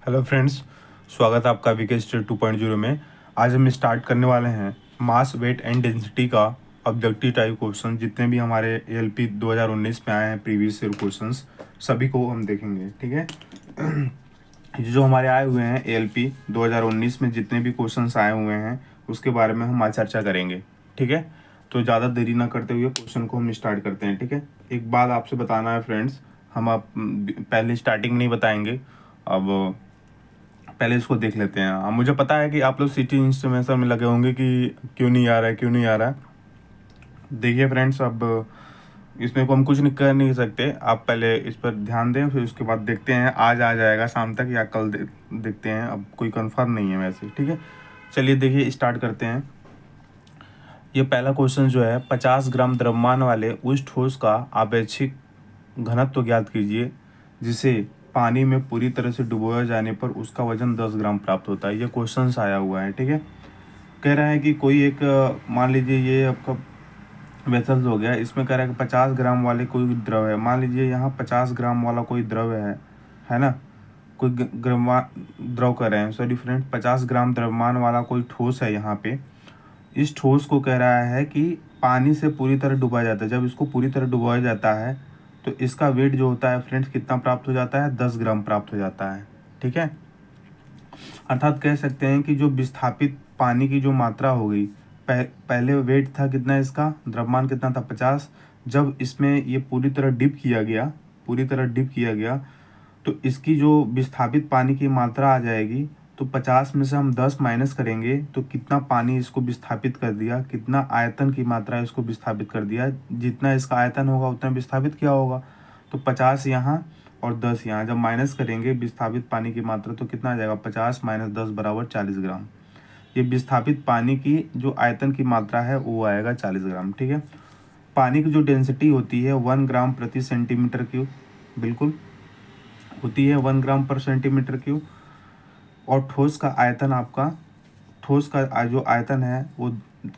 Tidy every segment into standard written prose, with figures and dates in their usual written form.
Hello friends, स्वागत है आपका वीके स्टडी 2.0 में। आज हम स्टार्ट करने वाले हैं मास वेट एंड डेंसिटी का ऑब्जेक्टिव टाइप क्वेश्चन। जितने भी हमारे एएलपी 2019 में आए हैं प्रीवियस ईयर क्वेश्चंस, सभी को हम देखेंगे। ठीक है। जो हमारे आए हुए हैं एएलपी 2019 में जितने भी क्वेश्चंस आए हुए हैं उसके बारे में हम आज चर्चा करेंगे। ठीक है। तो ज़्यादा देरी ना करते हुए क्वेश्चन को हम स्टार्ट करते हैं। ठीक है। एक बात आपसे बताना है फ्रेंड्स, हम आप पहले स्टार्टिंग नहीं बताएंगे। अब पहले इसको देख लेते हैं। अब मुझे पता है कि आप लोग सिटी इंस्ट्रूमेंशन में लगे होंगे कि क्यों नहीं आ रहा है, क्यों नहीं आ रहा है। देखिए फ्रेंड्स, अब इसमें को हम कुछ नहीं कर नहीं सकते। आप पहले इस पर ध्यान दें, फिर उसके बाद देखते हैं आज आ जाएगा शाम तक या कल देखते हैं। अब कोई कंफर्म नहीं है वैसे। ठीक है। चलिए देखिए स्टार्ट करते हैं। ये पहला क्वेश्चन जो है, 50 ग्राम द्रव्यमान वाले उस ठोस का आपेक्षिक घनत्व ज्ञात कीजिए जिसे पानी में पूरी तरह से डुबोया जाने पर उसका वजन 10 ग्राम प्राप्त होता है। ये क्वेश्चन आया हुआ है। ठीक है। कह रहा है कि कोई एक मान लीजिए ये आपका वेसल्स हो गया, इसमें कह रहा है कि 50 ग्राम वाले कोई द्रव है। मान लीजिए यहाँ 50 ग्राम वाला कोई द्रव है ना। कोई द्रव कर रहे हैं, सॉरी फ्रेंड, 50 ग्राम द्रव्यमान वाला कोई ठोस है यहाँ पे। इस ठोस को कह रहा है कि पानी से पूरी तरह डुबाया जाता है। जब इसको पूरी तरह डुबाया जाता है तो इसका वेट जो होता है फ्रेंड्स कितना प्राप्त हो जाता है, 10 ग्राम प्राप्त हो जाता है। ठीक है। अर्थात कह सकते हैं कि जो विस्थापित पानी की जो मात्रा हो गई, पहले वेट था कितना, इसका द्रव्यमान कितना था 50। जब इसमें ये पूरी तरह डिप किया गया तो इसकी जो विस्थापित पानी की मात्रा आ जाएगी। तो 50 में से हम 10 माइनस करेंगे तो कितना पानी इसको विस्थापित कर दिया, कितना आयतन की मात्रा इसको विस्थापित कर दिया। जितना इसका आयतन होगा उतना विस्थापित किया होगा। तो 50 यहाँ और 10 यहाँ, जब माइनस करेंगे विस्थापित पानी की मात्रा तो कितना आ जाएगा, 50 माइनस 10 बराबर 40 ग्राम। ये विस्थापित पानी की जो आयतन की मात्रा है वो आएगा 40 ग्राम। ठीक है। पानी की जो डेंसिटी होती है 1 ग्राम प्रति सेंटीमीटर क्यूब, बिल्कुल होती है 1 ग्राम पर सेंटीमीटर क्यूब। और ठोस का जो आयतन है वो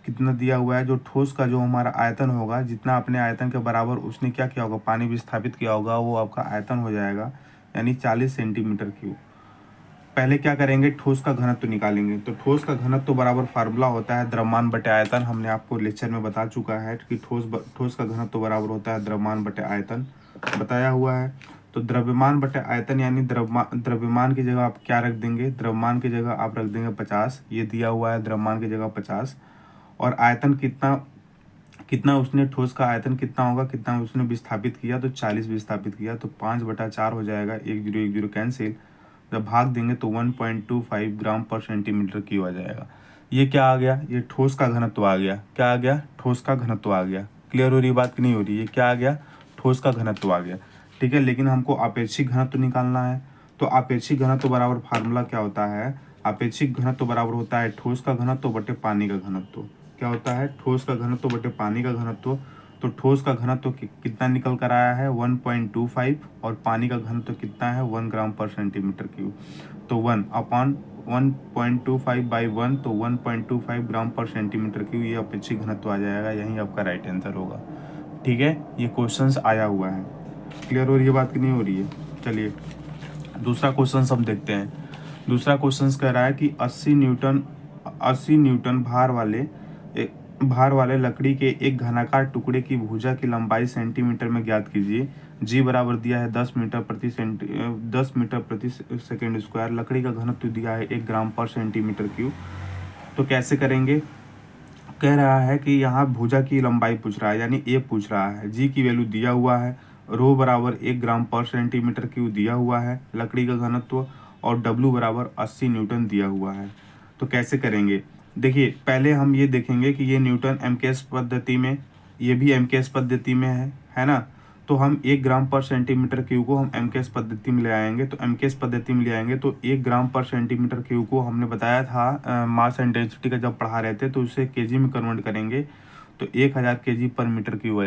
कितना दिया हुआ है। जो ठोस का जो हमारा आयतन होगा, जितना अपने आयतन के बराबर उसने क्या किया होगा, पानी विस्थापित किया होगा, वो आपका आयतन हो जाएगा, यानी 40 सेंटीमीटर क्यूब। पहले क्या करेंगे, ठोस का घनत्व निकालेंगे। तो ठोस का घनत्व बराबर फार्मूला होता है द्रव्यमान बटे आयतन। हमने आपको लेक्चर में बता चुका है कि ठोस का घनत्व बराबर होता है द्रव्यमान बटे आयतन, बताया हुआ है। तो द्रव्यमान बटे आयतन यानी द्रव्यमान की जगह आप क्या रख देंगे, द्रव्यमान की जगह आप रख देंगे 50। ये दिया हुआ है द्रव्यमान की जगह 50। और आयतन कितना कितना उसने ठोस का आयतन कितना होगा, कितना उसने विस्थापित किया, तो 40 विस्थापित किया। तो 5/4 हो जाएगा, 1 0 कैंसिल। जब भाग देंगे तो 1.25 ग्राम पर सेंटीमीटर क्यूब आ जाएगा। ये क्या आ गया, ये ठोस का घनत्व आ गया। क्या आ गया, ठोस का घनत्व आ गया। क्लियर हो रही बात कि नहीं हो रही, ये क्या आ गया, ठोस का घनत्व आ गया। ठीक है। लेकिन हमको आपेक्षिक घनत्व निकालना है। तो आपेक्षिक घनत्व बराबर फार्मूला क्या होता है, आपेक्षिक घनत्व बराबर होता है ठोस का घनत्व बटे पानी का घनत्व। क्या होता है, ठोस का घनत्व बटे पानी का घनत्व। तो ठोस का घनत्व कितना निकल कर आया है, 1.25। और पानी का घनत्व कितना है, 1 ग्राम पर सेंटीमीटर क्यूब। तो 1/1.25/1, तो 1.25 ग्राम पर सेंटीमीटर क्यूब, ये अपेक्षित घनत्व आ जाएगा। यही आपका राइट आंसर होगा। ठीक है। ये क्वेश्चंस आया हुआ है। क्लियर हो रही है बात कि नहीं हो रही है। चलिए दूसरा क्वेश्चन हम देखते हैं। दूसरा क्वेश्चन कह रहा है कि 80 न्यूटन भार वाले लकड़ी के एक घनाकार टुकड़े की भुजा की लंबाई सेंटीमीटर में ज्ञात कीजिए। जी बराबर दिया है 10 मीटर प्रति सेकेंड स्क्वायर। लकड़ी का घनत्व दिया है 1 ग्राम पर सेंटीमीटर क्यूब। तो कैसे करेंगे, कह रहा है कि यहाँ भुजा की लंबाई पूछ रहा है, यानी ए पूछ रहा है। जी की वैल्यू दिया हुआ है, रो बराबर 1 ग्राम पर सेंटीमीटर क्यूब दिया हुआ है लकड़ी का घनत्व, और डब्ल्यू बराबर 80 न्यूटन दिया हुआ है। तो कैसे करेंगे, देखिए पहले हम ये देखेंगे कि ये न्यूटन एमकेएस पद्धति में, ये भी एमकेएस पद्धति में है ना। तो हम 1 ग्राम पर सेंटीमीटर क्यूब को हम एमकेएस पद्धति में ले आएंगे। तो एमकेएस पद्धति में ले आएंगे तो 1 ग्राम पर सेंटीमीटर क्यूब को हमने बताया था मास एंड डेंसिटी का जब पढ़ा रहे थे, तो उसे केजी में कन्वर्ट करेंगे तो 1000 केजी पर मीटर क्यूब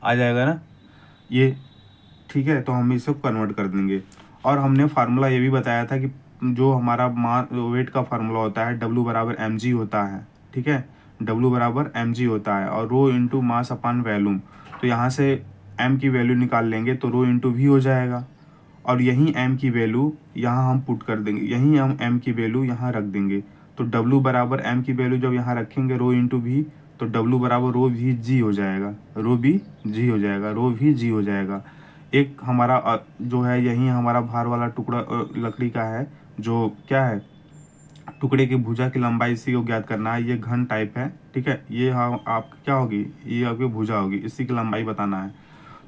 आ जाएगा ना ये। ठीक है। तो हम इसे कन्वर्ट कर देंगे। और हमने फार्मूला ये भी बताया था कि जो हमारा वेट का फार्मूला होता है, डब्ल्यू बराबर एम जी होता है। ठीक है। डब्ल्यू बराबर एम जी होता है, और रो इंटू मास अपान वैल्यूम। तो यहाँ से एम की वैल्यू निकाल लेंगे तो रो इंटू वी हो जाएगा। और यहीं m की वैल्यू यहाँ हम पुट कर देंगे, यहीं हम m की वैल्यू यहाँ रख देंगे। तो w बराबर m की वैल्यू जब यहाँ रखेंगे रो इंटू भी, तो w बराबर रो भी जी हो जाएगा, रो भी जी हो जाएगा, रो भी जी हो जाएगा। एक हमारा जो है यहीं हमारा भार वाला टुकड़ा लकड़ी का है, जो क्या है, टुकड़े की भुजा की लंबाई इसी को ज्ञात करना है। ये घन टाइप है, ठीक है। ये हाँ आप क्या होगी, ये आपकी भुजा होगी, इसी की लंबाई बताना है।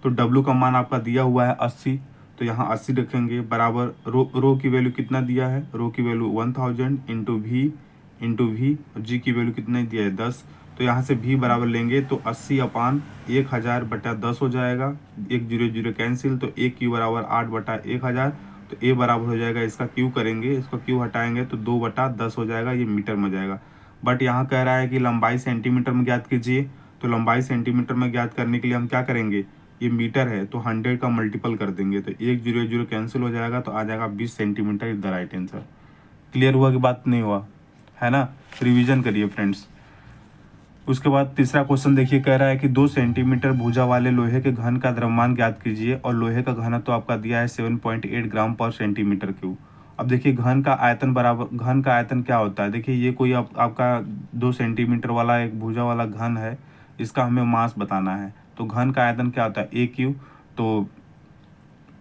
तो W का मान आपका दिया हुआ है 80, तो यहाँ 80 रखेंगे बराबर रो की वैल्यू कितना दिया है, रो की वैल्यू 1000 इंटू भी, और जी की वैल्यू कितना दिया है 10। तो यहाँ से भी बराबर लेंगे तो 80/1000/10 हो जाएगा, 1 0 0 कैंसिल, तो एक क्यू बराबर 8/1000। तो ए बराबर हो जाएगा, इसका क्यू करेंगे, इसको क्यू हटाएंगे तो 2/10 हो जाएगा, ये मीटर में जाएगा। बट यहाँ कह रहा है कि लंबाई सेंटीमीटर में ज्ञात कीजिए। तो लंबाई सेंटीमीटर में ज्ञात करने के लिए हम क्या करेंगे, ये मीटर है तो 100 का मल्टीपल कर देंगे, तो 1 0 0 कैंसिल हो जाएगा, तो आ जाएगा 20 centimetre is the right answer. Clear हुआ कि बात नहीं हुआ, है ना। रिवीजन करिए फ्रेंड्स। उसके बाद तीसरा क्वेश्चन देखिए, कह रहा है कि 2 सेंटीमीटर भुजा वाले लोहे के घन का द्रव्यमान ज्ञात कीजिए, और लोहे का घनत्व तो आपका दिया है 7.8 ग्राम पर सेंटीमीटर क्यूब। अब देखिए घन का आयतन बराबर, घन का आयतन क्या होता है, देखिए ये कोई आपका 2 सेंटीमीटर वाला एक भुजा वाला घन है, इसका हमें मास बताना है। तो घन का आयतन क्या होता है, ए क्यूब। तो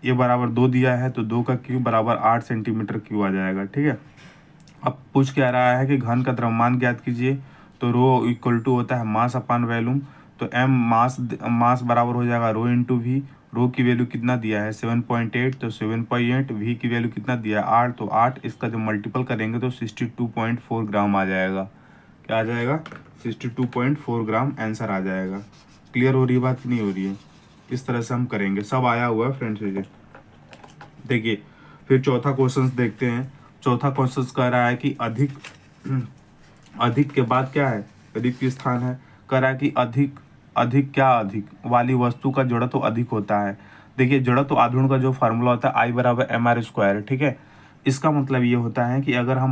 ये बराबर 2 दिया है, तो 2 का क्यूब बराबर 8 सेंटीमीटर क्यूब आ जाएगा, ठीक है। अब पूछ क्या रहा है कि घन का द्रव्यमान ज्ञात कीजिए, तो रो इक्वल टू होता है मास अपान वॉल्यूम। तो एम मास बराबर हो जाएगा रो इंटू भी। रो की वैल्यू कितना दिया है 7.8, तो 7.8, वी की वैल्यू कितना दिया है 8, तो 8, इसका जब मल्टीपल करेंगे तो 62.4 ग्राम आ जाएगा। क्या आ जाएगा, 62.4 ग्राम आंसर आ जाएगा। क्लियर हो रही है बात कि नहीं हो रही है, इस तरह से हम करेंगे, सब आया हुआ है फ्रेंड्स। देखिए फिर चौथा क्वेश्चन देखते हैं। चौथा क्वेश्चन कह रहा है कि अधिक के बाद क्या है, रिक्त स्थान है। कह रहा है कि अधिक वाली वस्तु का जड़त्व तो अधिक होता है। देखिए जड़त्व तो आधुनिक का जो फार्मूला होता है I बराबर mr², ठीक है। इसका मतलब ये होता है कि अगर हम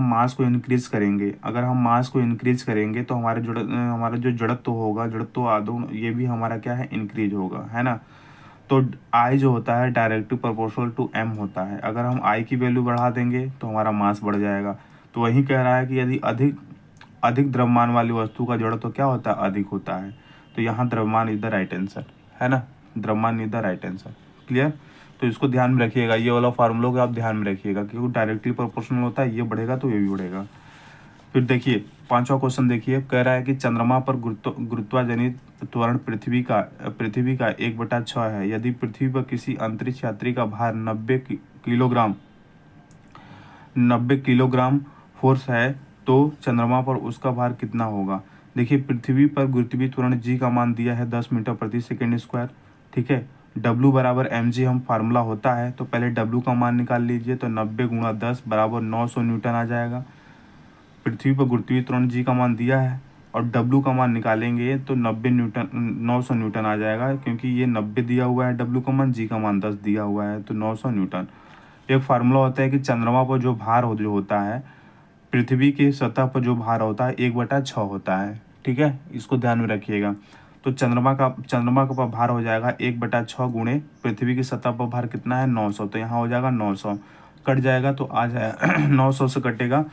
मास को इंक्रीज करेंगे तो हमारा जो जड़त्व होगा, जड़त्व आधुनिक ये भी हमारा क्या है, इंक्रीज होगा, है ना। तो I जो होता है डायरेक्टली प्रोपोर्शनल टू M होता है। अगर हम I की वैल्यू बढ़ा देंगे तो हमारा मास बढ़ जाएगा। तो वही कह रहा है कि यदि अधिक द्रव्यमान वाली वस्तु का जड़त्व तो क्या होता है, अधिक होता है। तो यहाँ द्रव्यमान इज द राइट आंसर, है ना, द्रव्यमान is the right answer. Clear. तो इसको ध्यान में रखिएगा, ये वाला फार्मूला को आप ध्यान में रखिएगा, क्योंकि डायरेक्टली प्रोपोर्शनल होता है, ये बढ़ेगा तो ये भी बढ़ेगा। फिर देखिए पांचवा क्वेश्चन देखिए, कह रहा है कि चंद्रमा पर गुरुत्वाजनित त्वरण पृथ्वी का 1/6 है। यदि पृथ्वी पर किसी अंतरिक्ष यात्री का भार 90 किलोग्राम फोर्स है, तो चंद्रमा पर उसका भार कितना होगा। देखिए पृथ्वी पर गुरुत्वीय त्वरण जी का मान दिया है 10 मीटर प्रति सेकेंड स्क्वायर, ठीक है। W बराबर mg हम फार्मूला होता है, तो पहले W का मान निकाल लीजिए, तो 90 × 10 बराबर 900 न्यूटन आ जाएगा। पृथ्वी पर गुरुत्वीय त्वरण जी का मान दिया है और W का मान निकालेंगे तो 900 न्यूटन आ जाएगा, क्योंकि ये 90 दिया हुआ है W का मान, जी का मान 10 दिया हुआ है, तो 900 न्यूटन। एक फार्मूला होता है कि चंद्रमा पर जो भार जो होता है, पृथ्वी की सतह पर जो भार होता है 1/6 होता है, ठीक है, इसको ध्यान में रखिएगा। तो चंद्रमा का भार हो जाएगा 1/6 गुणे पृथ्वी की सतह पर भार कितना है 900, तो यहाँ हो जाएगा 900, कट जाएगा तो आ जाएगा 900 से कटेगा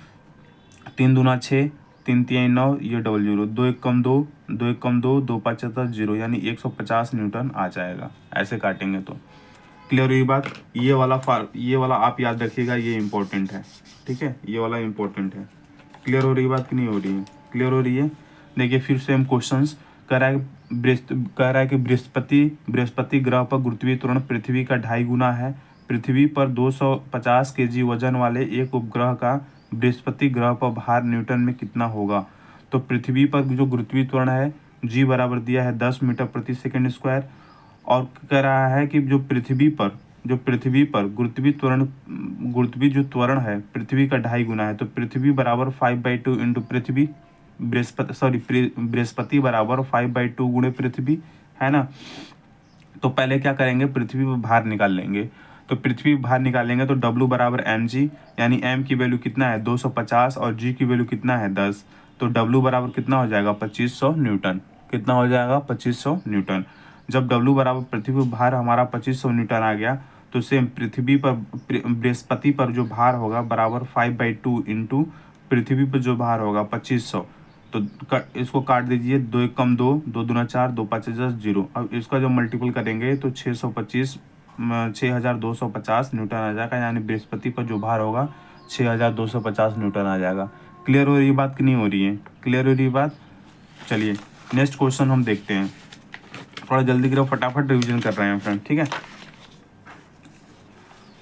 3 दूना 6, 3 3 9, ये डबल 0, 2 1 कम 2, 2 1 कम 2, 2 5 0, यानी 150 न्यूटन आ जाएगा। ऐसे काटेंगे तो क्लियर हुई बात। ये वाला आप याद रखिएगा, ये इंपॉर्टेंट है, ठीक है, ये वाला इंपॉर्टेंट है। क्लियर हो रही बात कि नहीं हो रही है, क्लियर हो रही है। देखिए फिर सेम क्वेश्चंस कह रहा है कि बृहस्पति ग्रह पर गुरुत्वीय त्वरण पृथ्वी का 2.5 गुना है। पृथ्वी पर 250 केजी वजन वाले एक उपग्रह का बृहस्पति ग्रह पर भार न्यूटन में कितना होगा। तो पृथ्वी पर जो गुरुत्वीय त्वरण है जी बराबर दिया है 10 मीटर प्रति सेकेंड स्क्वायर, और कह रहा है कि जो पृथ्वी पर गुरुत्वीय जो त्वरण है पृथ्वी का 2.5 गुना है, तो पृथ्वी बराबर 5/2 इंटू पृथ्वी, बृहस्पति बराबर 5/2 गुणे पृथ्वी, है ना। तो पहले क्या करेंगे, पृथ्वी पर भार निकाल लेंगे। तो पृथ्वी भार निकालेंगे तो W बराबर mg, यानी m की वैल्यू कितना है 250 और g की वैल्यू कितना है 10, तो W बराबर कितना हो जाएगा 2500 न्यूटन। कितना हो जाएगा 2500 न्यूटन। जब W बराबर पृथ्वी पर भार हमारा 2500 न्यूटन आ गया, तो सेम पृथ्वी पर बृहस्पति पर जो भार होगा बराबर 5/2 इंटू पृथ्वी पर जो भार होगा 2500। तो इसको काट दीजिए, 2 एक कम 2, 2 दूना 4, 2 पाँच 10, 0। अब इसका जब मल्टीपल करेंगे तो 6250 न्यूटन आ जाएगा, यानी बृहस्पति पर जो भार होगा 6250 न्यूटन आ जाएगा। क्लियर हो रही है बात कि नहीं हो रही है? क्लियर हो रही है बात? चलिए नेक्स्ट क्वेश्चन हम देखते हैं। थोड़ा जल्दी करो, फटाफट रिवीजन कर रहे हैं फ्रेंड, ठीक है।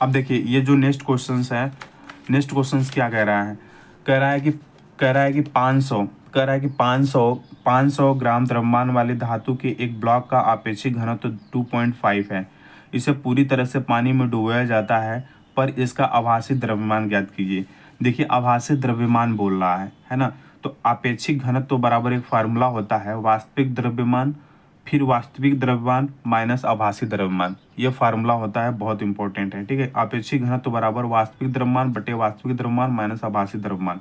अब देखिए ये जो नेक्स्ट क्वेश्चंस है, नेक्स्ट क्वेश्चंस क्या कह रहा है? कह रहा है कि 500 ग्राम द्रव्यमान वाले धातु के एक ब्लॉक का आपेक्षिक घनत्व 2.5 है। इसे पूरी तरह से पानी में डुबोया जाता है, पर इसका आभासी द्रव्यमान ज्ञात कीजिए। देखिए आभासी द्रव्यमान बोल रहा है ना। तो आपेक्षिक घनत्व बराबर एक फार्मूला होता है, वास्तविक द्रव्यमान फिर वास्तविक द्रव्यमान माइनस आभासी द्रव्यमान, ये फार्मूला होता है, बहुत इंपॉर्टेंट है, ठीक है। आपेक्षिक घनत्व बराबर वास्तविक द्रव्यमान बटे वास्तविक द्रव्यमान माइनस आभासी द्रव्यमान।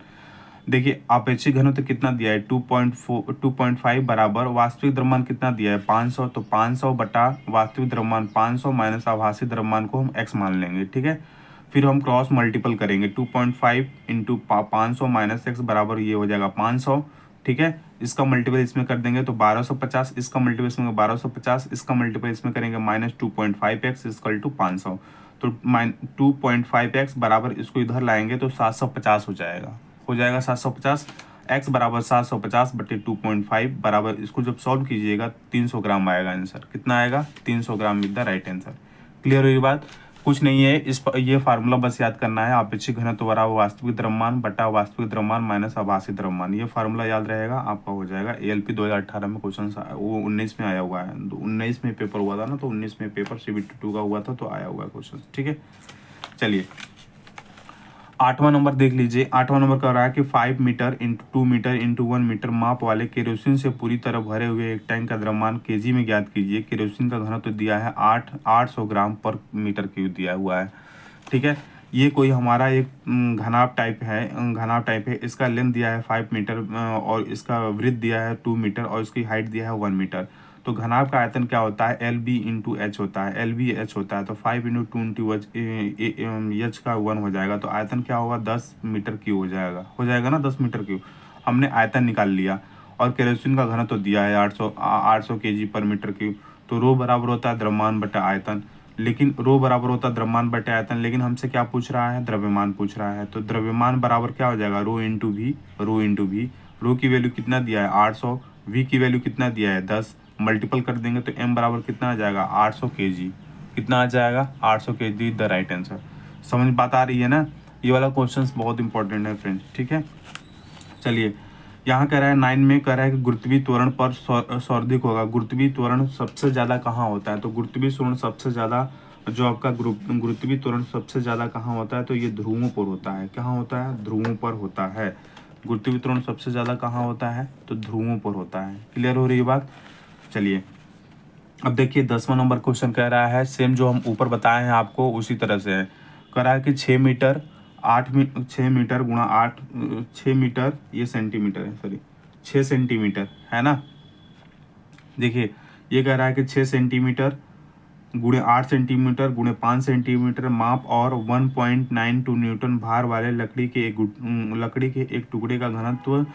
देखिए आपेक्षिक घनत्व कितना दिया है 2.5 बराबर वास्तविक द्रव्यमान कितना दिया है 500, तो 500 बटा वास्तविक द्रव्यमान 500 माइनस आभासी द्रव्यमान को हम x मान लेंगे, ठीक है। फिर हम क्रॉस मल्टीपल करेंगे, 2.5 इंटू 500 माइनस एक्स बराबर ये हो जाएगा 500, ठीक है। इसका मल्टीपल इसमें कर देंगे तो 1250, इसका मल्टीपल इसमें 1250, इसका मल्टीपल इसमें करेंगे माइनस 2.5x इक्वल टू 500। तो 2.5x बराबर इसको इधर लाएंगे तो 750 हो जाएगा, 750। x बराबर 750 बटे 2.5 बराबर, इसको जब सॉल्व कीजिएगा 300 ग्राम आएगा आंसर। कितना आएगा? 300 gram with the right answer. Clear हुई बात? कुछ नहीं है, ये फार्मूला बस याद करना है, आपेक्षिक घनत्व बराबर वास्तविक द्रव्यमान बटा वास्तविक द्रव्यमान माइनस आभासी द्रव्यमान। ये फार्मूला याद रहेगा आपका, हो जाएगा। ALP 2018 में क्वेश्चन वो 19 में आया हुआ है, 19 में पेपर हुआ था ना, तो 19 में पेपर CBT 2 का हुआ था, तो आया हुआ है क्वेश्चन, ठीक है। चलिए 8वां नंबर देख लीजिए। 8वां नंबर कह रहा है कि 5 metre into 2 metre into 1 metre माप वाले केरोसिन से पूरी तरह भरे हुए एक टैंक का द्रव्यमान केजी में ज्ञात कीजिए। केरोसिन का घनत्व तो दिया है 800 ग्राम पर मीटर क्यूब दिया हुआ है, ठीक है। ये कोई हमारा एक घनाभ टाइप है। इसका लेंथ दिया है 5 मीटर और इसका वृत्त दिया है 2 मीटर और इसकी हाइट दिया है 1 मीटर। तो घनाभ का आयतन क्या होता है? LB इंटू एच होता है, LB एच होता है। तो 5 इंटू 2 इंटू एच का 1 हो जाएगा, तो आयतन क्या होगा? 10 मीटर क्यूब हो जाएगा ना, 10 मीटर क्यूब। हमने आयतन निकाल लिया और केरोसिन का घनत्व तो दिया है 800 केजी पर मीटर क्यूब। तो रो बराबर होता है द्रव्यमान बटा आयतन, लेकिन रो बराबर होता है द्रव्यमान बटे आयतन, लेकिन हमसे क्या पूछ रहा है? द्रव्यमान पूछ रहा है। तो द्रव्यमान बराबर क्या हो जाएगा? Rho into we. रो की वैल्यू कितना दिया है? 800। वी की वैल्यू कितना दिया है? 10। मल्टीपल कर देंगे तो m बराबर कितना आ जाएगा? 800 kg। कितना आ जाएगा? 800 kg द राइट आंसर। समझ बात आ रही है ना? ये वाला क्वेश्चन बहुत इंपॉर्टेंट है फ्रेंड्स, ठीक है। चलिए यहाँ कह रहा है 9 में कह रहा है कि गुरुत्वीय त्वरण पर सौर्धिक होगा। गुरुत्वीय त्वरण सबसे ज़्यादा कहाँ होता है? तो गुरुत्वीय त्वरण सबसे ज़्यादा जो आपका गुरुत्वीय त्वरण सबसे ज़्यादा कहाँ होता है? तो ये ध्रुवों पर होता है। कहाँ होता है? ध्रुवों पर होता है। गुरुत्वीय त्वरण सबसे ज़्यादा कहाँ होता है? तो ध्रुवों पर होता है। क्लियर हो रही है बात? चलिए अब देखिए 10वां नंबर क्वेश्चन कह रहा है, सेम जो हम ऊपर बताए हैं आपको उसी तरह से है। कह रहा है कि 6 मीटर गुणा 8, 6 मीटर ये सेंटीमीटर है, सॉरी 6 सेंटीमीटर है ना। देखिए ये कह रहा है कि 6 सेंटीमीटर गुणे 8 सेंटीमीटर गुणे 5 सेंटीमीटर माप और 1.92 न्यूटन भार वाले लकड़ी के एक टुकड़े का घनत्व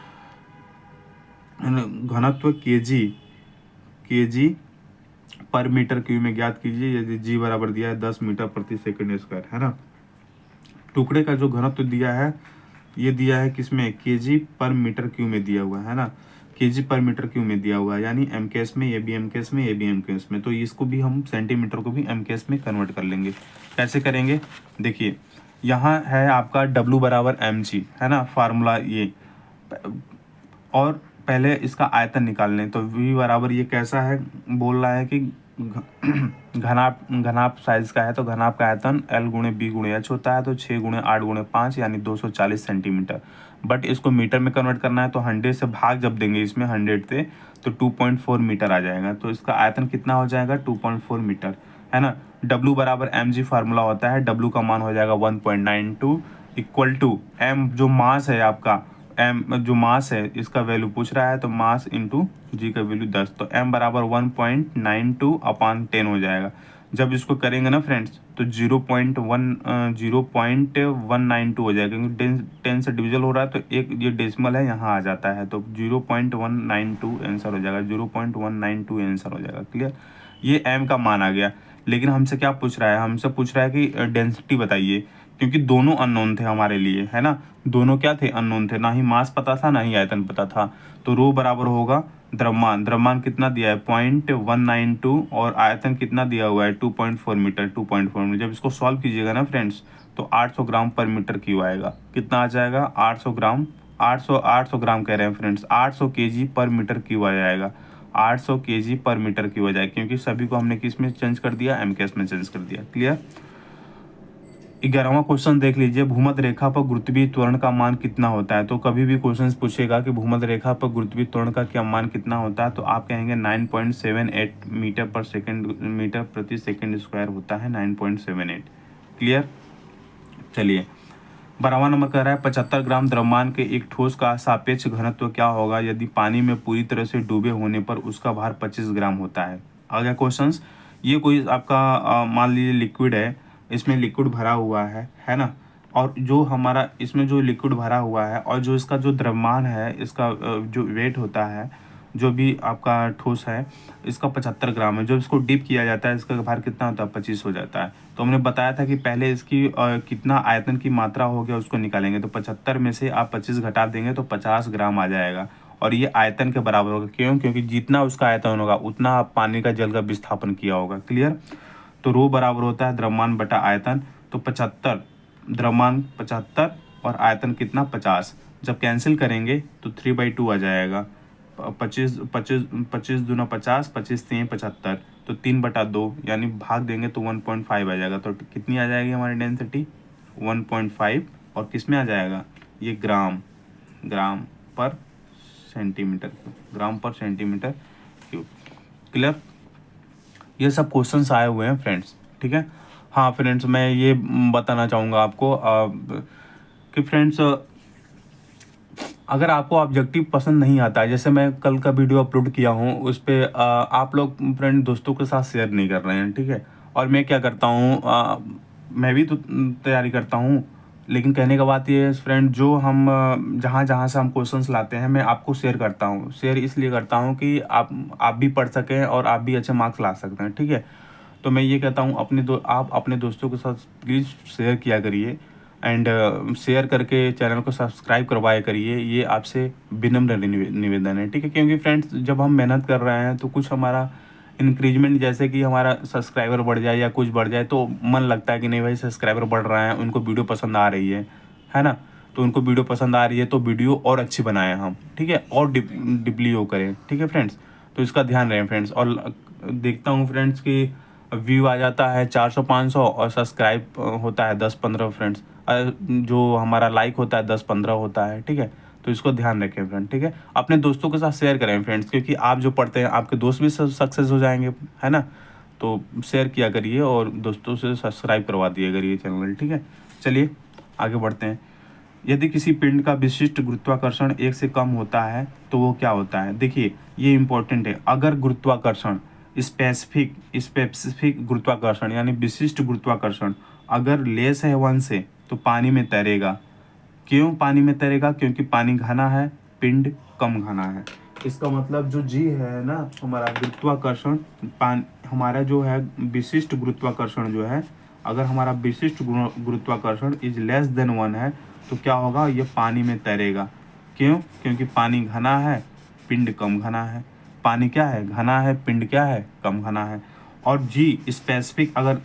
केजी पर मीटर क्यूब में ज्ञात कीजिए, यदि जी बराबर दिया है 10 मीटर प्रति सेकंड स्क्वायर, है ना। टुकड़े का जो घनत्व दिया है ये दिया है किसमें? केजी पर मीटर क्यूब में दिया हुआ है ना, केजी पर मीटर क्यूब में दिया हुआ है, यानी MKS में, ये भी MKS में, ये भी MKS में। तो इसको भी हम सेंटीमीटर को भी MKS में कन्वर्ट कर लेंगे। कैसे करेंगे? देखिए यहाँ है आपका W बराबर mg, है ना फार्मूला ये। और पहले इसका आयतन निकाल लें, तो V बराबर ये कैसा है? बोल रहा है कि घनाभ साइज का है, तो घनाभ का आयतन L गुणे B गुणे H होता है। तो 6 गुणे 8 गुणे 5 यानी 240 सेंटीमीटर। बट इसको मीटर में कन्वर्ट करना है, तो 100 से भाग जब देंगे इसमें 100 से, तो 2.4 मीटर आ जाएगा। तो इसका आयतन कितना हो जाएगा? 2.4 मीटर, है ना। W बराबर mg फार्मूला होता है, W का मान हो जाएगा 1.92 इक्वल टू m जो मास है आपका, m जो मास है इसका वैल्यू पूछ रहा है, तो मास इंटू जी का वैल्यू 10। तो m बराबर 1.92 अपॉन 10 हो जाएगा। जब इसको करेंगे ना फ्रेंड्स तो 0.192 हो जाएगा, क्योंकि 10 से डिविजल हो रहा है तो एक ये डेसिमल है यहाँ आ जाता है, तो 0.192 आंसर हो जाएगा, 0.192 आंसर हो जाएगा। क्लियर, ये m का मान आ गया। लेकिन हमसे क्या पूछ रहा है, हमसे पूछ रहा है कि डेंसिटी बताइए, क्योंकि दोनों अननोन थे हमारे लिए, है ना। दोनों क्या थे, अननोन थे, ना ही मास पता था ना ही आयतन पता था। तो रो बराबर होगा द्रव्यमान, द्रव्यमान कितना दिया है 0.192 और आयतन कितना दिया हुआ है 2.4 मीटर, 2.4 मीटर। जब इसको सॉल्व कीजिएगा ना फ्रेंड्स तो 800 ग्राम पर मीटर क्यू आएगा। कितना आ जाएगा 800 ग्राम, 800 ग्राम कह रहे हैं फ्रेंड्स, 800 केजी पर मीटर क्यू आ जाएगा, 800 केजी पर मीटर क्यू आ जाएगा, क्योंकि सभी को हमने किस में चेंज कर दिया, एम के एस में चेंज कर दिया। क्लियर। 11वां क्वेश्चन देख लीजिए, भूमध्य रेखा पर गुरुत्वीय त्वरण का मान कितना होता है। तो कभी भी क्वेश्चन पूछेगा कि भूमध्य रेखा पर गुरुत्वीय त्वरण का क्या मान कितना होता है, तो आप कहेंगे 9.78 मीटर पर सेकंड, मीटर प्रति सेकंड स्क्वायर होता है 9.78। क्लियर। चलिए 12वां नंबर कह रहा है 75 ग्राम द्रव्यमान के एक ठोस का सापेक्ष घनत्व क्या होगा यदि पानी में पूरी तरह से डूबे होने पर उसका भार 25 ग्राम होता है। आ गया क्वेश्चन। ये कोई आपका मान लीजिए लिक्विड है, इसमें लिक्विड भरा हुआ है ना। और जो हमारा इसमें जो लिक्विड भरा हुआ है और जो इसका जो द्रव्यमान है, इसका जो वेट होता है, जो भी आपका ठोस है, इसका 75 ग्राम है। जब इसको डिप किया जाता है इसका भार कितना होता है 25 हो जाता है। तो हमने बताया था कि पहले इसकी कितना आयतन की मात्रा हो गया उसको निकालेंगे, तो 75 में से आप 25 घटा देंगे तो 50 ग्राम आ जाएगा, और ये आयतन के बराबर होगा। क्यों? क्योंकि जितना उसका आयतन होगा उतना आप पानी का जल का विस्थापन किया होगा। क्लियर। तो रो बराबर होता है द्रव्यमान बटा आयतन, तो 75, द्रव्यमान 75 और आयतन कितना 50। जब कैंसिल करेंगे तो 3/2 आ जाएगा। 25 25 25 दूना 50, 25 3 75, तो 3/2 यानी भाग देंगे तो 1.5 आ जाएगा। तो कितनी आ जाएगी हमारी डेंसिटी 1.5, और किस में आ जाएगा ये ग्राम, ग्राम पर सेंटीमीटर क्यूब, ग्राम पर सेंटीमीटर क्यूब। क्लियर। ये सब क्वेश्चंस आए हुए हैं फ्रेंड्स। ठीक है। हाँ फ्रेंड्स, मैं ये बताना चाहूँगा आपको कि फ्रेंड्स अगर आपको ऑब्जेक्टिव पसंद नहीं आता है, जैसे मैं कल का वीडियो अपलोड किया हूँ उस पर आप लोग फ्रेंड दोस्तों के साथ शेयर नहीं कर रहे हैं। ठीक है। और मैं क्या करता हूँ, मैं भी तो तैयारी करता हूँ, लेकिन कहने का बात ये है फ्रेंड, जो हम जहाँ जहाँ से हम क्वेश्चंस लाते हैं मैं आपको शेयर करता हूँ। शेयर इसलिए करता हूँ कि आप भी पढ़ सकें और आप भी अच्छे मार्क्स ला सकते हैं। ठीक है। तो मैं ये कहता हूँ आप अपने दोस्तों के साथ प्लीज़ शेयर किया करिए, एंड शेयर करके चैनल को सब्सक्राइब करवाया करिए। ये आपसे विनम्र निवेदन है। ठीक है। क्योंकि फ्रेंड्स जब हम मेहनत कर रहे हैं तो कुछ हमारा इंक्रीजमेंट, जैसे कि हमारा सब्सक्राइबर बढ़ जाए या कुछ बढ़ जाए तो मन लगता है कि नहीं भाई सब्सक्राइबर बढ़ रहा है, उनको वीडियो पसंद आ रही है ना। तो उनको वीडियो पसंद आ रही है तो वीडियो और अच्छी बनाएं हम। ठीक है। और डिपली वो करें। ठीक है फ्रेंड्स। तो इसका ध्यान रखें फ्रेंड्स। और देखता हूँ फ्रेंड्स कि व्यू आ जाता है 400-500 और सब्सक्राइब होता है 10-15 फ्रेंड्स, जो हमारा लाइक होता है 10-15 होता है। ठीक है। तो इसको ध्यान रखें फ्रेंड। ठीक है। अपने दोस्तों के साथ शेयर करें फ्रेंड्स, क्योंकि आप जो पढ़ते हैं आपके दोस्त भी सक्सेस हो जाएंगे, है ना। तो शेयर किया करिए और दोस्तों से सब्सक्राइब करवा दिया करिए चैनल। ठीक है। चलिए आगे बढ़ते हैं। यदि किसी पिंड का विशिष्ट गुरुत्वाकर्षण 1 से कम होता है तो वो क्या होता है। देखिए ये इंपॉर्टेंट है। अगर गुरुत्वाकर्षण स्पेसिफिक गुरुत्वाकर्षण यानी विशिष्ट गुरुत्वाकर्षण अगर लेस है 1 से तो पानी में तैरेगा। क्यों पानी में तैरेगा? क्योंकि पानी घना है, पिंड कम घना है। इसका मतलब जो जी है ना हमारा गुरुत्वाकर्षण, हमारा जो है विशिष्ट गुरुत्वाकर्षण जो है, अगर हमारा विशिष्ट गुरुत्वाकर्षण इज लेस देन 1 है तो क्या होगा, ये पानी में तैरेगा। क्यों? क्योंकि पानी घना है, पिंड कम घना है। पानी क्या है, घना है, पिंड क्या है, कम घना है। और जी स्पेसिफिक अगर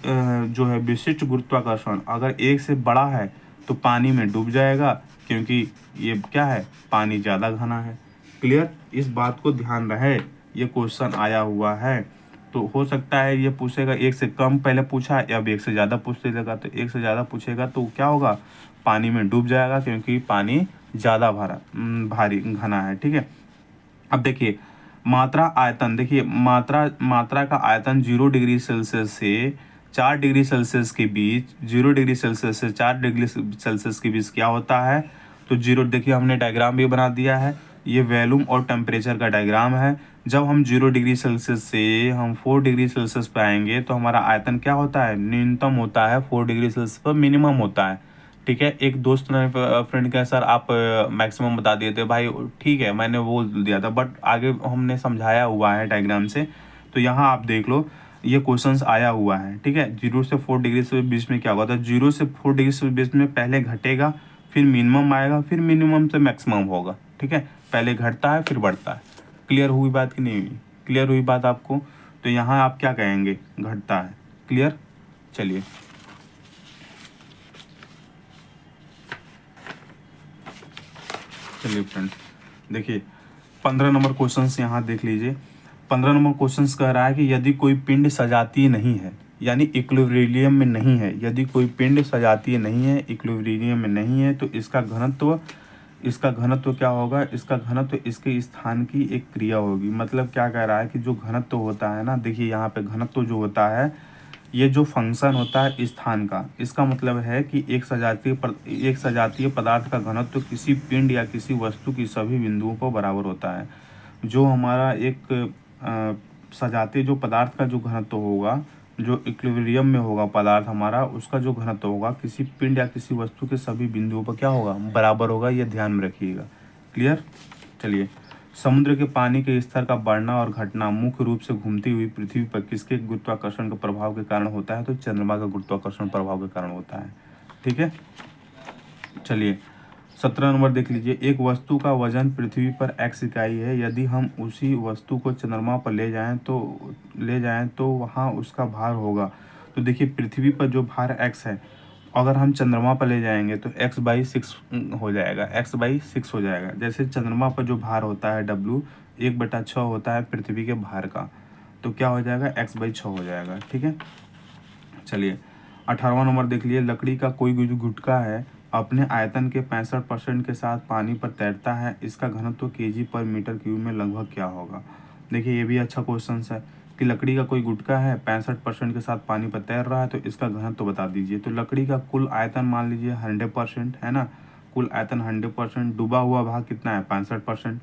जो है विशिष्ट गुरुत्वाकर्षण अगर 1 से बड़ा है तो पानी में डूब जाएगा, क्योंकि ये क्या है, पानी ज़्यादा घना है। क्लियर। इस बात को ध्यान रहे, ये क्वेश्चन आया हुआ है। तो हो सकता है ये पूछेगा 1 से कम पहले पूछा, या अब 1 से ज़्यादा पूछ देगा। तो 1 से ज़्यादा पूछेगा तो क्या होगा, पानी में डूब जाएगा, क्योंकि पानी ज़्यादा भारी घना है। ठीक है। अब देखिए मात्रा आयतन, देखिए मात्रा का आयतन 0 डिग्री सेल्सियस से 4 डिग्री सेल्सियस के बीच, 0 डिग्री सेल्सियस से 4 डिग्री सेल्सियस के बीच क्या होता है। तो जीरो, देखिए हमने डायग्राम भी बना दिया है। ये वॉल्यूम और टेम्परेचर का डायग्राम है। जब हम 0 डिग्री सेल्सियस से हम 4 डिग्री सेल्सियस पे आएंगे तो हमारा आयतन क्या होता है, न्यूनतम होता है 4 डिग्री सेल्सियस पर मिनिमम होता है। ठीक है, एक दोस्त ने फ्रेंड का सर आप मैक्सिमम बता दिए थे भाई, ठीक है मैंने बोल दिया था, बट आगे हमने समझाया हुआ है डायग्राम से। तो यहाँ आप देख लो, ये क्वेश्चंस आया हुआ है। ठीक है, 0 से 4 डिग्री से बीच में क्या होगा, तो 0 से 4 डिग्री से बीच में पहले घटेगा, फिर मिनिमम आएगा, फिर मिनिमम से मैक्सिमम होगा। ठीक है, पहले घटता है फिर बढ़ता है। क्लियर हुई बात कि नहीं हुई? क्लियर हुई बात आपको? तो यहाँ आप क्या कहेंगे, घटता है। क्लियर? चलिए चलिए फ्रेंड, देखिए 15 नंबर क्वेश्चन यहाँ देख लीजिए। 15 नंबर क्वेश्चन कह रहा है कि यदि कोई पिंड सजातीय नहीं है, यानी इक्विलिब्रियम में नहीं है, यदि कोई पिंड सजातीय नहीं है, इक्विलिब्रियम में नहीं है, तो इसका घनत्व क्या होगा, इसका घनत्व इसके स्थान की एक क्रिया होगी। मतलब क्या कह रहा है कि जो घनत्व होता है ना, देखिए यहाँ पे घनत्व जो होता है, ये जो फंक्शन होता है स्थान का, इसका मतलब है कि एक सजातीय पदार्थ का घनत्व किसी पिंड या किसी वस्तु की सभी बिंदुओं पर बराबर होता है। जो हमारा एक सजातीय जो पदार्थ का जो घनत्व होगा, जो इक्विलिब्रियम में होगा पदार्थ हमारा, उसका जो घनत्व होगा किसी पिंड या किसी वस्तु के सभी बिंदुओं पर क्या होगा, बराबर होगा। ये ध्यान में रखिएगा। क्लियर? चलिए, समुद्र के पानी के स्तर का बढ़ना और घटना मुख्य रूप से घूमती हुई पृथ्वी पर किसके गुरुत्वाकर्षण के प्रभाव के कारण होता है, तो चंद्रमा का गुरुत्वाकर्षण प्रभाव के कारण होता है। ठीक है, चलिए 17 नंबर देख लीजिए। एक वस्तु का वजन पृथ्वी पर x इकाई है, यदि हम उसी वस्तु को चंद्रमा पर ले जाएं तो वहाँ उसका भार होगा। तो देखिए पृथ्वी पर जो भार x है, अगर हम चंद्रमा पर ले जाएंगे तो x/6 हो जाएगा, x/6 हो जाएगा। जैसे चंद्रमा पर जो भार होता है W 1/6 होता है पृथ्वी के भार का, तो क्या हो जाएगा, x/6 हो जाएगा। ठीक है, चलिए 18वां नंबर देख लिए। लकड़ी का कोई जो गुटका है अपने आयतन के 65% के साथ पानी पर तैरता है, इसका घनत्व kg/m³ में लगभग क्या होगा। देखिए ये भी अच्छा क्वेश्चन है कि लकड़ी का कोई गुटका है 65% के साथ पानी पर तैर रहा है, तो इसका घनत्व बता दीजिए। तो लकड़ी का कुल आयतन मान लीजिए 100% है ना, कुल आयतन 100%, डूबा हुआ भाग कितना है 65%,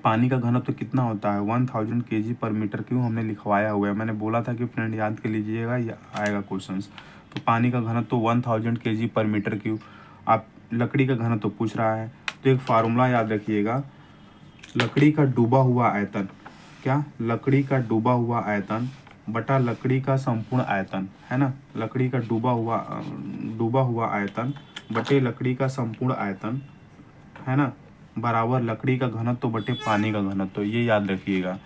पानी का घनत्व कितना होता है 1000 kg/m³, हमने लिखवाया हुआ है। मैंने बोला था कि फ्रेंड याद कर लीजिएगा, ये आएगा क्वेश्चंस। तो पानी का घनत्व 1000 kg/m³। आप लकड़ी का घनत्व पूछ रहा है, तो एक फार्मूला याद रखिएगा, लकड़ी का डूबा हुआ आयतन, क्या, लकड़ी का डूबा हुआ आयतन बटा लकड़ी का संपूर्ण आयतन, है ना, लकड़ी का डूबा हुआ आयतन बटे लकड़ी का संपूर्ण आयतन, है ना, बराबर लकड़ी का घनत्व बटे पानी का घनत्व। ये याद रखिएगा।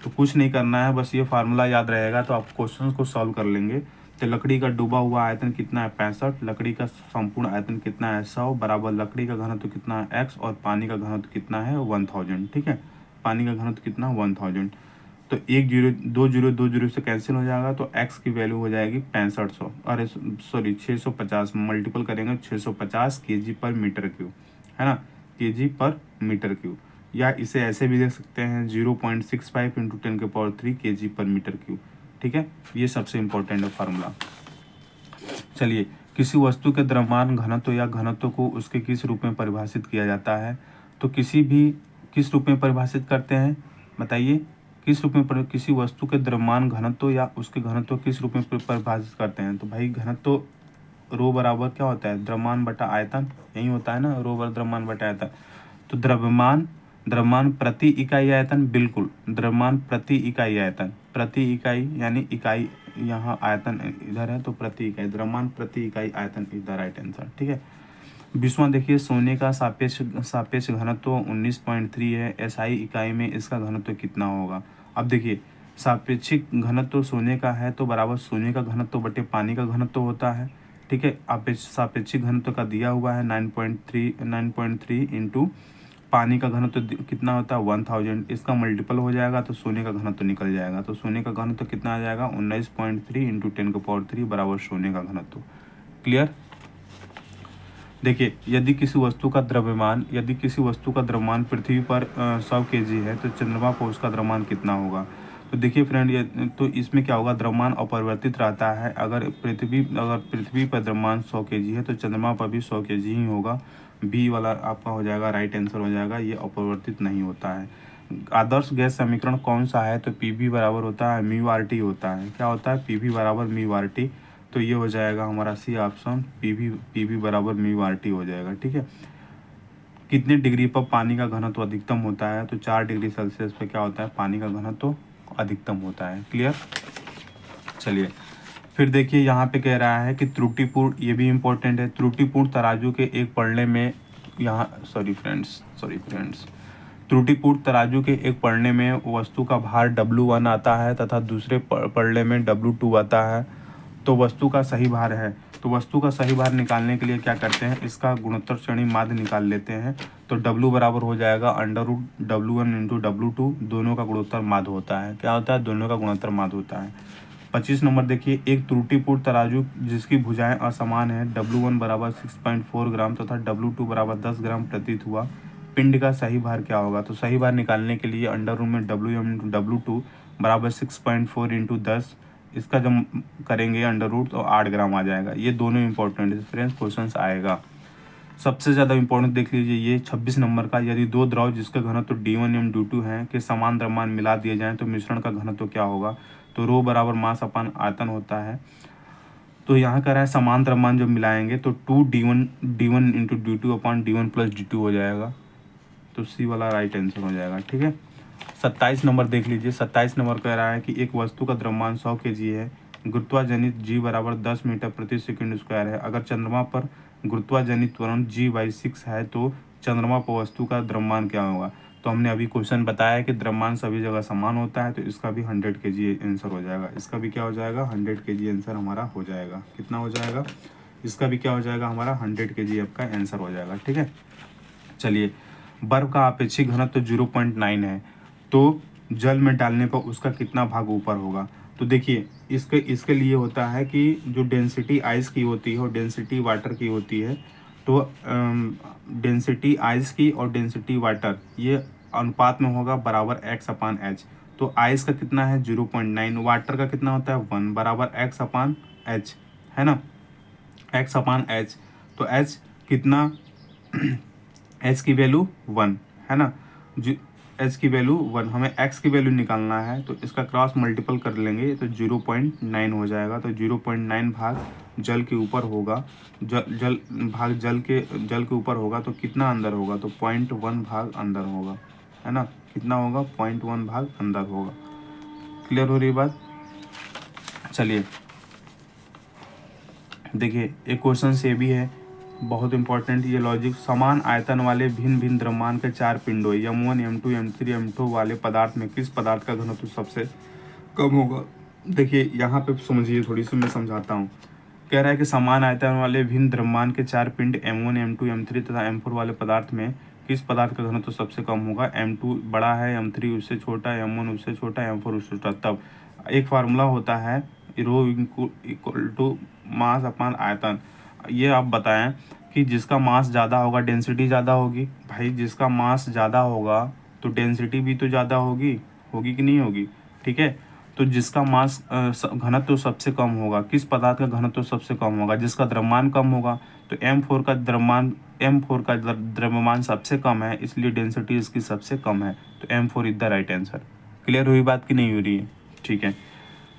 तो कुछ नहीं करना है, बस ये फार्मूला याद रहेगा तो आप क्वेश्चन को सॉल्व कर लेंगे। तो लकड़ी का डूबा हुआ आयतन कितना है 65, लकड़ी का संपूर्ण आयतन कितना है 100, बराबर लकड़ी का घनत्व कितना है x, और पानी का घनत्व कितना है 1000। ठीक है, पानी का घनत्व कितना 1000। तो 1 0 2 0 से कैंसिल हो जाएगा, तो x की वैल्यू हो जाएगी 6500, अरे सॉरी 650, मल्टीपल करेंगे 650 kg/m³, है ना, kg/m³। या इसे ऐसे भी देख सकते हैं 0.65 × 10³ kg/m³। ठीक है, ये सबसे इम्पोर्टेंट है फार्मूला। चलिए, किसी वस्तु के द्रव्यमान घनत्व या घनत्व को उसके किस रूप में परिभाषित किया जाता है, तो किस रूप में परिभाषित करते हैं, बताइए, किस रूप में किसी वस्तु के द्रव्यमान घनत्व या उसके घनत्व किस रूप में परिभाषित करते हैं। तो भाई घनत्व रो बराबर क्या होता है, द्रव्यमान बटा आयतन, यही होता है ना, रो बराबर द्रव्यमान बटा आयतन। तो द्रव्यमान प्रति इकाई आयतन, बिल्कुल द्रव्यमान प्रति इकाई आयतन, प्रति इकाई यानी इकाई, यहाँ आयतन इधर है तो प्रति इकाई, द्रव्यमान प्रति इकाई आयतन इधर, राइट आंसर। ठीक है, 20वां देखिए, सोने का सापेक्ष घनत्व 19.3 है, एसआई इकाई में इसका घनत्व कितना होगा। अब देखिए सापेक्षिक घनत्व सोने का है तो बराबर सोने का घनत्व बटे पानी का घनत्व होता है। ठीक है, सापेक्षिक घनत्व का दिया हुआ है 9.3 इंटू पानी का घनत्व कितना होता है 1000, इसका मल्टीपल हो जाएगा तो सोने का घनत्व निकल जाएगा। तो सोने का घनत्व कितना आ जाएगा 19.3 इंटू 10³ बराबर सोने का घनत्व। क्लियर? देखिए यदि किसी वस्तु का द्रव्यमान पृथ्वी पर 100 kg है तो चंद्रमा पर उसका द्रव्यमान कितना होगा। तो देखिए फ्रेंड, ये तो इसमें क्या होगा, द्रव्यमान अपरिवर्तित रहता है। अगर पृथ्वी पर द्रव्यमान 100 केजी है तो चंद्रमा पर भी 100 केजी ही होगा। बी वाला आपका हो जाएगा, राइट आंसर हो जाएगा, ये अपरिवर्तित नहीं होता है। आदर्श गैस समीकरण कौन सा है, तो पी वी बराबर होता है म्यू आर टी होता है। क्या होता है, पी वी बराबर म्यू आर टी। तो ये हो जाएगा हमारा सी ऑप्शन, पी वी बराबर म्यू आर टी हो जाएगा। ठीक है। कितने डिग्री पर पानी का घनत्व अधिकतम होता है, तो 4 डिग्री सेल्सियस पे क्या होता है, पानी का घनत्व अधिकतम होता है। क्लियर। चलिए फिर देखिए, यहाँ पे कह रहा है कि त्रुटिपूर्ण, ये भी इम्पोर्टेंट है, त्रुटिपूर्ण तराजू के एक पढ़ने में, यहाँ सॉरी फ्रेंड्स, त्रुटिपूर्ण तराजू के एक पढ़ने में वस्तु का भार W1 आता है तथा दूसरे पढ़ने में W2 आता है। तो वस्तु का सही भार है, तो वस्तु का सही भार निकालने के लिए क्या करते हैं, इसका गुणोत्तर श्रेणी माध्य निकाल लेते हैं। तो W बराबर हो जाएगा √W1 इंटू W2, दोनों का गुणोत्तर माध्य होता है। क्या होता है, दोनों का गुणोत्तर माध्य होता है। 25 नंबर देखिए, एक त्रुटिपूर्ण तराजू जिसकी भुजाएं असमान है, W1 बराबर 6.4 ग्राम तथा W2 बराबर 10 ग्राम प्रतीत हुआ, पिंड का सही भार क्या होगा। तो सही भार निकालने के लिए अंडर रूट में WM इंटू W2 बराबर 6.4 इंटू 10, इसका जब करेंगे अंडर रूट तो 8 ग्राम आ जाएगा। ये दोनों इंपॉर्टेंट फ्रेंड्स क्वेश्चन आएगा। सबसे ज़्यादा इंपॉर्टेंट देख लीजिए, ये 26 नंबर का, यदि दो द्रव जिसका घनत्व D1 एवं D2 है के समान द्रव्यमान मिला दिए जाएं तो मिश्रण का घनत्व क्या होगा। तो रो बराबर मास अपान आयतन होता है। तो यहाँ कह रहा है समान द्रव्यमान जब मिलाएंगे तो 2D1 इंटू D2 अपान D1 प्लस D2 हो जाएगा। तो सी वाला राइट आंसर हो जाएगा। ठीक है। 27 नंबर देख लीजिए, 27 नंबर कह रहा है कि एक वस्तु का द्रव्यमान 100 केजी है, गुरुत्वाजनित g बराबर 10 मीटर प्रति सेकंड स्क्वायर है। अगर चंद्रमा पर गुरुत्वाजनित त्वरण g/6 है तो चंद्रमा पर वस्तु का द्रव्यमान क्या होगा। तो हमने अभी क्वेश्चन बताया कि द्रव्यमान सभी जगह समान होता है, तो इसका भी 100 केजी आंसर हो जाएगा। इसका भी क्या हो जाएगा, 100 केजी आंसर हमारा हो जाएगा। कितना हो जाएगा, इसका भी क्या हो जाएगा, हमारा 100 केजी आपका आंसर हो जाएगा। ठीक है। चलिए, बर्फ का अपेक्षित घनत्व 0.9 है, तो जल में डालने पर उसका कितना भाग ऊपर होगा। तो देखिए, इसके लिए होता है कि जो डेंसिटी आइस की होती है और डेंसिटी वाटर की होती है, तो डेंसिटी आइस की और डेंसिटी वाटर ये अनुपात में होगा बराबर x/h। तो आइस का कितना है 0.9, वाटर का कितना होता है 1, बराबर x/h, है ना, x/h। तो h कितना h की वैल्यू 1 है ना, h की वैल्यू 1, हमें x की वैल्यू निकालना है, तो इसका क्रॉस मल्टीपल कर लेंगे तो 0.9 हो जाएगा। तो 0.9 भाग जल के ऊपर होगा, जल के ऊपर होगा, तो कितना अंदर होगा, तो 0.1 भाग अंदर होगा, है ना, कितना होगा 0.1 भाग अंदर होगा। क्लियर हो रही बात। चलिए देखिए, एक क्वेश्चन से भी है बहुत इंपॉर्टेंट, ये लॉजिक, समान आयतन वाले भिन्न भिन्न द्रव्यमान के 4 पिंडों M1 M2 M3 M2 वाले पदार्थ में किस पदार्थ का घनत्व सबसे कम होगा। देखिए यहाँ पे समझिए, थोड़ी सी मैं समझाता हूँ। कह रहा है कि समान आयतन वाले भिन्न द्रव्यमान के 4 पिंड M1 M2 M3 तथा M4 वाले पदार्थ में किस पदार्थ का घनत्व सबसे कम होगा। M2 बड़ा है, M3 उससे छोटा, M1 उससे छोटा, M4 उससे छोटा। तब एक फार्मूला होता है रो इक्वल टू मास अपान आयतन। ये आप बताएं कि जिसका मास ज़्यादा होगा डेंसिटी ज़्यादा होगी। भाई जिसका मास ज़्यादा होगा तो डेंसिटी भी तो ज़्यादा होगी, होगी कि नहीं होगी। ठीक है। तो जिसका मास घनत्व सबसे कम होगा, किस पदार्थ का घनत्व सबसे कम होगा, जिसका द्रव्यमान कम होगा। तो M4 का द्रव्यमान सबसे कम है, इसलिए डेंसिटी इसकी सबसे कम है। तो M4 is the right answer. Clear हुई बात कि नहीं हो रही है। ठीक है।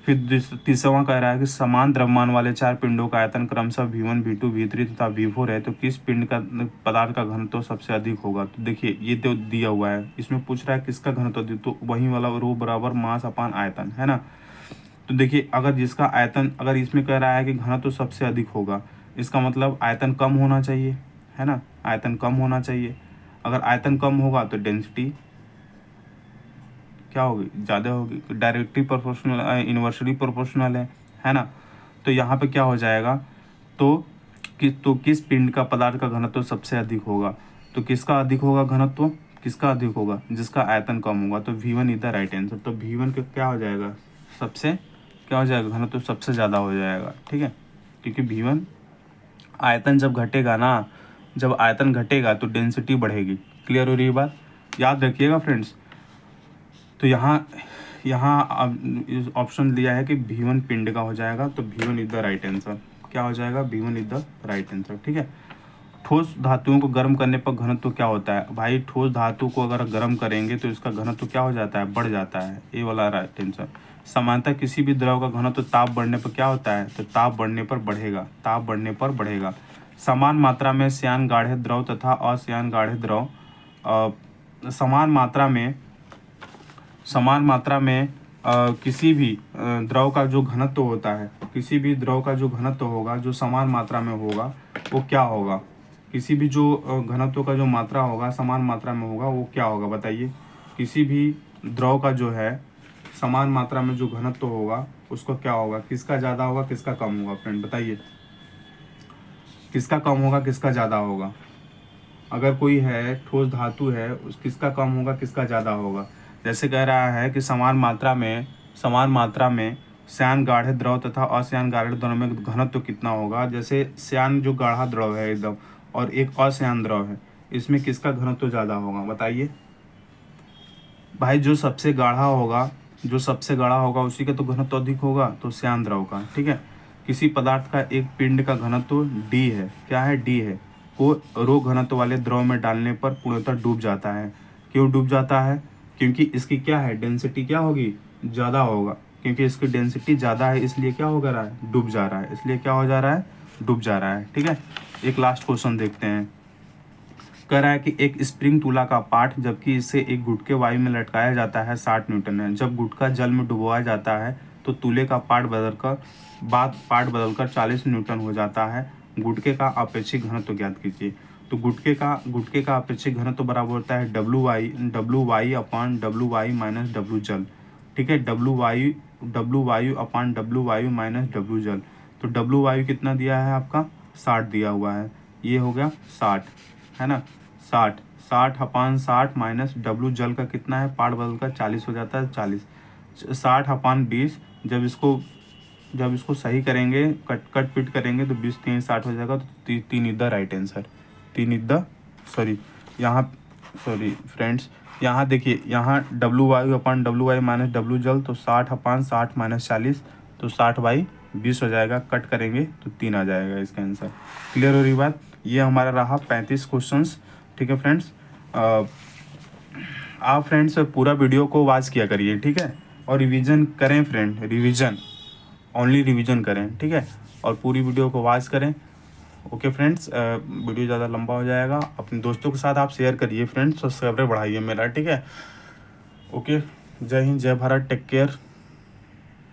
फिर तीसरा कह रहा है कि समान द्रव्यमान वाले 4 पिंडों का आयतन क्रमशः V1 V2 V3 तथा V4 है, तो किस पिंड का पदार्थ का घनत्व सबसे अधिक होगा। तो देखिए ये तो दिया हुआ है, इसमें पूछ रहा है किसका घनत्व अधिक, तो वही वाला रो बराबर मास अपान आयतन, है ना। तो देखिए, अगर जिसका आयतन, अगर इसमें कह रहा है कि घनत्व सबसे अधिक होगा, इसका मतलब आयतन कम होना चाहिए, है ना, आयतन कम होना चाहिए। अगर आयतन कम होगा तो डेंसिटी क्या होगी, ज़्यादा होगी। तो डायरेक्टली प्रोपोर्शनल, इन्वर्सली प्रोपोर्शनल है ना। तो यहाँ पे क्या हो जाएगा, तो किस पिंड का पदार्थ का घनत्व सबसे अधिक होगा। तो किसका अधिक होगा घनत्व, किसका अधिक होगा, जिसका आयतन कम होगा। तो V1 is the right answer. तो V1 का क्या हो जाएगा, सबसे क्या हो जाएगा, घनत्व सबसे ज़्यादा हो जाएगा। ठीक है, क्योंकि V1 आयतन जब घटेगा ना, जब आयतन घटेगा तो डेंसिटी बढ़ेगी। क्लियर हो रही है बात, याद रखिएगा फ्रेंड्स। तो यहाँ यहाँ अब ऑप्शन दिया है कि V1 पिंड का हो जाएगा, तो V1 is the right answer. क्या हो जाएगा? V1 is the right answer. ठीक है। ठोस धातुओं को गर्म करने पर घनत्व क्या होता है? भाई ठोस धातु को अगर गर्म करेंगे तो इसका घनत्व क्या हो जाता है? बढ़ जाता है। ये वाला राइट आंसर। सामान्यतः किसी भी द्रव का घनत्व ताप बढ़ने पर क्या होता है? तो ताप बढ़ने पर बढ़ेगा, ताप बढ़ने पर बढ़ेगा। समान मात्रा में श्यान गाढ़े द्रव तथा अश्यान गाढ़े द्रव समान मात्रा में किसी भी द्रव का जो घनत्व होता है, किसी भी द्रव का जो घनत्व होगा जो समान मात्रा में होगा वो क्या होगा? किसी भी जो घनत्व का जो मात्रा होगा समान मात्रा में होगा वो क्या होगा? बताइए। किसी भी द्रव का जो है समान मात्रा में जो घनत्व होगा उसको क्या होगा? किसका ज़्यादा होगा, किसका कम होगा? फ्रेंड बताइए, किसका कम होगा, किसका ज़्यादा होगा? अगर कोई है ठोस धातु है, उस किसका कम होगा, किसका ज़्यादा होगा? जैसे कह रहा है कि समान मात्रा में श्यान गाढ़े द्रव तथा अश्यान गाढ़े द्रव में घनत्व कितना होगा? जैसे श्यान जो गाढ़ा द्रव है एकदम और एक अश्यान द्रव है, इसमें किसका घनत्व ज़्यादा होगा? बताइए भाई। जो सबसे गाढ़ा होगा उसी का तो घनत्व अधिक होगा, तो श्यान द्रव का। ठीक है। किसी पदार्थ का एक पिंड का घनत्व D है। क्या है? D है। को रो घनत्व वाले द्रव में डालने पर पूर्णतः डूब जाता है। क्यों डूब जाता है? क्योंकि इसकी क्या है? डेंसिटी क्या होगी? ज़्यादा होगा। क्योंकि इसकी डेंसिटी ज़्यादा है इसलिए क्या हो रहा है? डूब जा रहा है। इसलिए क्या हो जा रहा है? डूब जा रहा है। ठीक है। एक लास्ट क्वेश्चन देखते हैं। कह रहा है कि एक स्प्रिंग तुला का पाठ जबकि इसे एक गुटके वायु में लटकाया जाता है 60 न्यूटन है। जब गुटका जल में डुबोया जाता है तो तुले का पाठ बदलकर 40 न्यूटन हो जाता है। गुटके का अपेक्षित घनत्व ज्ञात कीजिए। तो गुटके का अपेक्षित घनत्व बराबर होता है W Y upon W Y minus W जल। ठीक है। डब्लू वायु अपॉन डब्लू वायु माइनस डब्लू जल। तो डब्लू वायु कितना दिया है आपका? 60 दिया हुआ है। ये हो गया 60, है ना। 60 अपान 60 माइनस डब्लू जल का कितना है? पाठ बदलकर 40 हो जाता है। 40 60 अपान 20। जब इसको सही करेंगे, कट पिट करेंगे तो 20 3 60 हो जाएगा। तो 3 is the right answer. 3 is the sorry friends, यहाँ देखिए, यहाँ डब्लू वायु अपान डब्लू वाई माइनस डब्लू जल, तो 60 अपान 60 माइनस 40, तो 60/20 हो जाएगा। कट करेंगे तो 3 आ जाएगा इसका आंसर। क्लियर हो रही बात? ये हमारा रहा 35 क्वेश्चंस। ठीक है फ्रेंड्स। आप फ्रेंड्स पूरा वीडियो को वॉच किया करिए। ठीक है। और रिवीजन करें फ्रेंड, ओनली रिवीजन करें। ठीक है। और पूरी वीडियो को वॉच करें। Okay friends. वीडियो ज़्यादा लंबा हो जाएगा, अपने दोस्तों के साथ आप शेयर करिए फ्रेंड्स, सब्सक्राइबर बढ़ाइए मेरा। ठीक है। ओके। जय हिंद, जय भारत, टेक केयर।